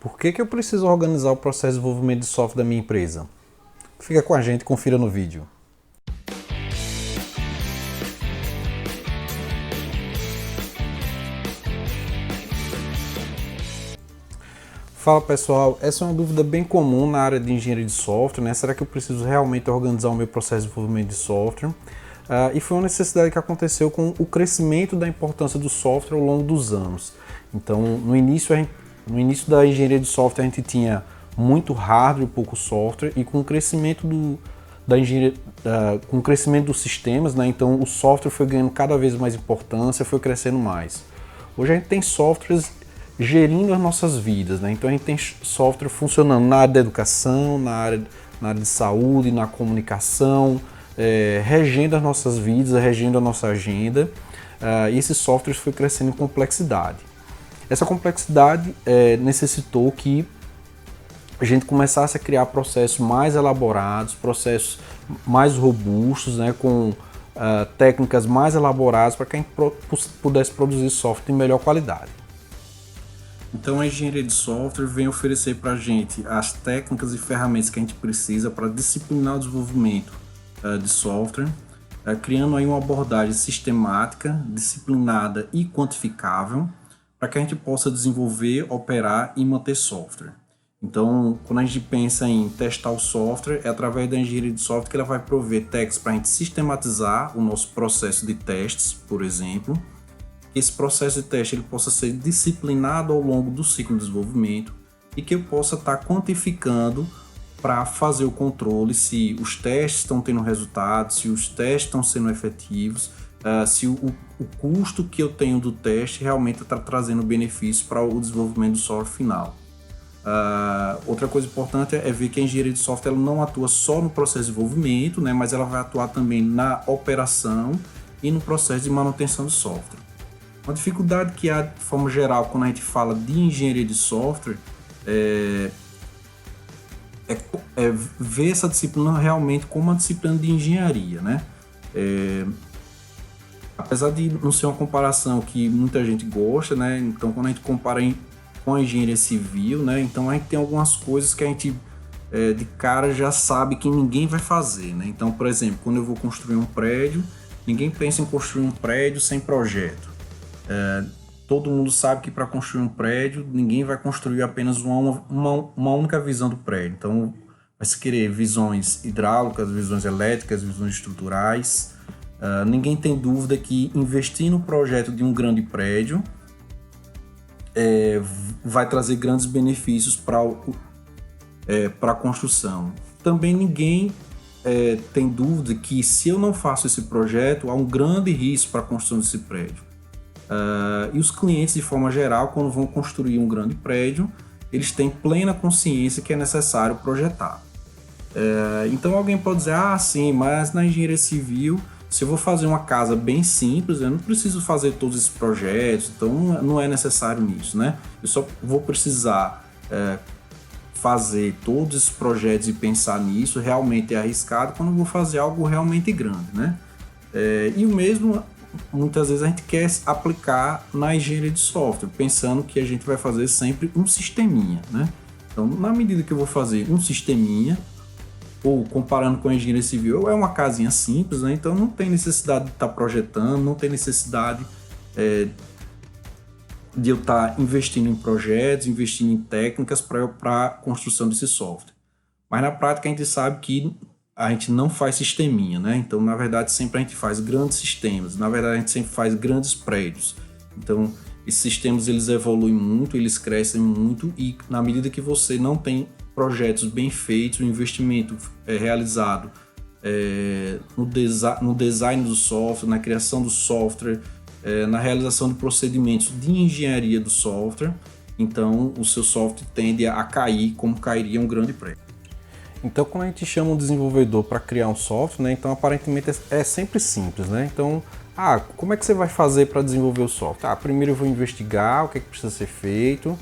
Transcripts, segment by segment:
Por que eu preciso organizar o processo de desenvolvimento de software da minha empresa? Fica com a gente e confira no vídeo. Fala pessoal, essa é uma dúvida bem comum na área de engenharia de software, né? Será que eu preciso realmente organizar o meu processo de desenvolvimento de software? E foi uma necessidade que aconteceu com o crescimento da importância do software ao longo dos anos. Então, no início da engenharia de software a gente tinha muito hardware e pouco software, e com o crescimento com o crescimento dos sistemas, né? Então o software foi ganhando cada vez mais importância, foi crescendo mais. Hoje a gente tem softwares gerindo as nossas vidas, né? Então a gente tem software funcionando na área da educação, na área de saúde, na comunicação, regendo as nossas vidas, regendo a nossa agenda, e esses softwares foi crescendo em complexidade. Essa complexidade necessitou que a gente começasse a criar processos mais elaborados, processos mais robustos, né, com técnicas mais elaboradas para que a gente pudesse produzir software de melhor qualidade. Então a engenharia de software vem oferecer para a gente as técnicas e ferramentas que a gente precisa para disciplinar o desenvolvimento de software, criando aí uma abordagem sistemática, disciplinada e quantificável para que a gente possa desenvolver, operar e manter software. Então, quando a gente pensa em testar o software, é através da engenharia de software que ela vai prover técnicas para a gente sistematizar o nosso processo de testes, por exemplo. Esse processo de teste ele possa ser disciplinado ao longo do ciclo de desenvolvimento e que eu possa estar quantificando para fazer o controle se os testes estão tendo resultado, se os testes estão sendo efetivos, se o custo que eu tenho do teste realmente está trazendo benefício para o desenvolvimento do software final. Outra coisa importante é ver que a engenharia de software ela não atua só no processo de desenvolvimento, né, mas ela vai atuar também na operação e no processo de manutenção do software. Uma dificuldade que há de forma geral quando a gente fala de engenharia de software é ver essa disciplina realmente como uma disciplina de engenharia, né? Apesar de não ser uma comparação que muita gente gosta, né? Então quando a gente compara com a engenharia civil, né? Então a gente tem algumas coisas que a gente de cara já sabe que ninguém vai fazer, né? Então, por exemplo, quando eu vou construir um prédio, ninguém pensa em construir um prédio sem projeto. Todo mundo sabe que para construir um prédio, ninguém vai construir apenas uma única visão do prédio. Então, vai se querer visões hidráulicas, visões elétricas, visões estruturais. Ninguém tem dúvida que investir no projeto de um grande prédio vai trazer grandes benefícios para a construção. Também ninguém tem dúvida que se eu não faço esse projeto, há um grande risco para a construção desse prédio. E os clientes, de forma geral, quando vão construir um grande prédio, eles têm plena consciência que é necessário projetar. Então alguém pode dizer, sim, mas na engenharia civil, se eu vou fazer uma casa bem simples, eu não preciso fazer todos esses projetos, então não é necessário nisso, né? Eu só vou precisar fazer todos esses projetos e pensar nisso, realmente é arriscado quando eu vou fazer algo realmente grande, né? E o mesmo muitas vezes a gente quer aplicar na engenharia de software, pensando que a gente vai fazer sempre um sisteminha, né? Então, na medida que eu vou fazer um sisteminha, ou comparando com a engenharia civil, é uma casinha simples, né? Então não tem necessidade de estar projetando, não tem necessidade de eu estar investindo em projetos, investindo em técnicas para a construção desse software. Mas na prática a gente sabe que a gente não faz sisteminha, né? Então, na verdade, sempre a gente faz grandes sistemas. Na verdade, a gente sempre faz grandes prédios. Então, esses sistemas, eles evoluem muito, eles crescem muito e na medida que você não tem projetos bem feitos, o investimento realizado no design do software, na criação do software, na realização de procedimentos de engenharia do software, então o seu software tende a cair como cairia um grande prédio. Então, quando a gente chama um desenvolvedor para criar um software, né, então aparentemente é sempre simples, né? Então, como é que você vai fazer para desenvolver o software? Primeiro eu vou investigar o que precisa ser feito,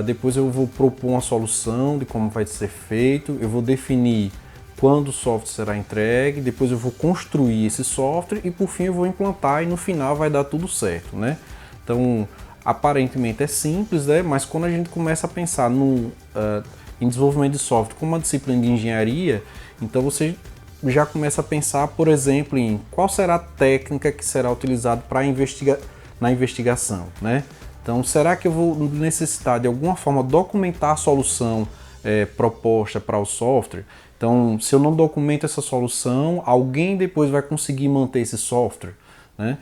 depois eu vou propor uma solução de como vai ser feito, eu vou definir quando o software será entregue, depois eu vou construir esse software e por fim eu vou implantar e no final vai dar tudo certo, né? Então, aparentemente é simples, né? Mas quando a gente começa a pensar em desenvolvimento de software como uma disciplina de engenharia, então você já começa a pensar, por exemplo, em qual será a técnica que será utilizada na investigação, né? Então, será que eu vou necessitar de alguma forma documentar a solução proposta para o software? Então, se eu não documento essa solução, alguém depois vai conseguir manter esse software, né?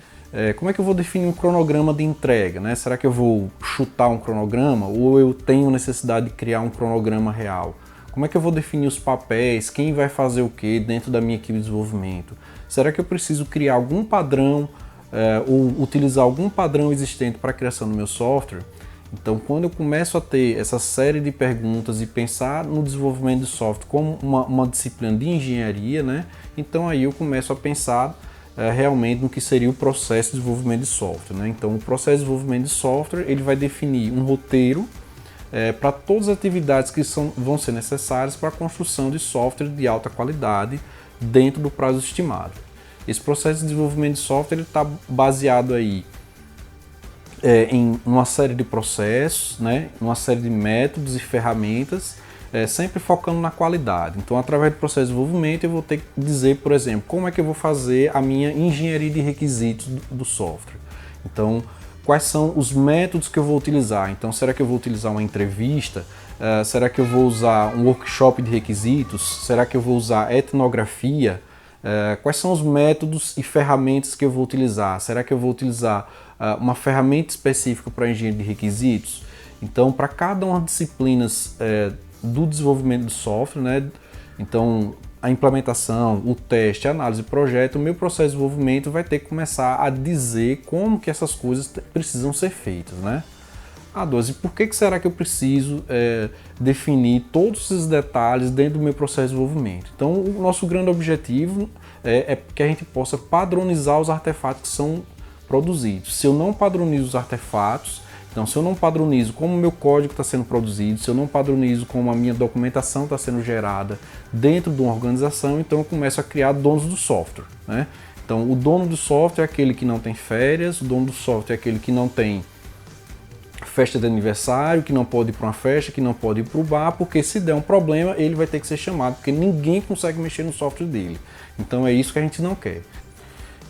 Como é que eu vou definir um cronograma de entrega, né? Será que eu vou chutar um cronograma ou eu tenho necessidade de criar um cronograma real? Como é que eu vou definir os papéis? Quem vai fazer o que dentro da minha equipe de desenvolvimento? Será que eu preciso criar algum padrão ou utilizar algum padrão existente para a criação do meu software? Então, quando eu começo a ter essa série de perguntas e pensar no desenvolvimento de software como uma disciplina de engenharia, né? Então aí eu começo a pensar realmente no que seria o processo de desenvolvimento de software, né? Então, o processo de desenvolvimento de software ele vai definir um roteiro para todas as atividades que vão ser necessárias para a construção de software de alta qualidade dentro do prazo estimado. Esse processo de desenvolvimento de software está baseado aí em uma série de processos, né, uma série de métodos e ferramentas, sempre focando na qualidade. Então, através do processo de desenvolvimento, eu vou ter que dizer, por exemplo, como é que eu vou fazer a minha engenharia de requisitos do software. Então, quais são os métodos que eu vou utilizar? Então, será que eu vou utilizar uma entrevista? Será que eu vou usar um workshop de requisitos? Será que eu vou usar etnografia? Quais são os métodos e ferramentas que eu vou utilizar? Será que eu vou utilizar uma ferramenta específica para engenharia de requisitos? Então, para cada uma das disciplinas do desenvolvimento do software, né? Então, a implementação, o teste, a análise de projeto, o meu processo de desenvolvimento vai ter que começar a dizer como que essas coisas precisam ser feitas, né? Douglas, e por que será que eu preciso definir todos esses detalhes dentro do meu processo de desenvolvimento? Então, o nosso grande objetivo é que a gente possa padronizar os artefatos que são produzidos. Se eu não padronizo os artefatos, então se eu não padronizo como o meu código está sendo produzido, se eu não padronizo como a minha documentação está sendo gerada dentro de uma organização, então eu começo a criar donos do software, né? Então, o dono do software é aquele que não tem férias, o dono do software é aquele que não tem festa de aniversário, que não pode ir para uma festa, que não pode ir para o bar, porque se der um problema, ele vai ter que ser chamado, porque ninguém consegue mexer no software dele. Então é isso que a gente não quer.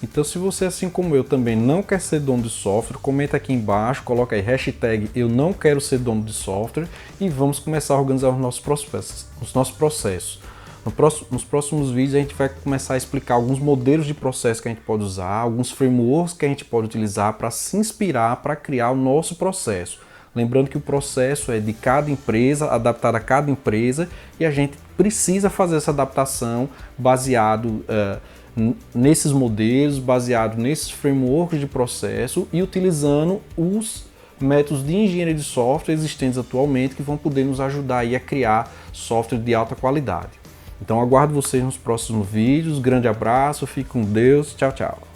Então, se você, assim como eu, também não quer ser dono de software, comenta aqui embaixo, coloca aí hashtag eu não quero ser dono de software e vamos começar a organizar os nossos processos. Nos próximos vídeos a gente vai começar a explicar alguns modelos de processo que a gente pode usar, alguns frameworks que a gente pode utilizar para se inspirar para criar o nosso processo. Lembrando que o processo é de cada empresa, adaptado a cada empresa, e a gente precisa fazer essa adaptação baseado nesses modelos, baseado nesses frameworks de processo e utilizando os métodos de engenharia de software existentes atualmente que vão poder nos ajudar aí a criar software de alta qualidade. Então aguardo vocês nos próximos vídeos, grande abraço, fique com Deus, tchau, tchau.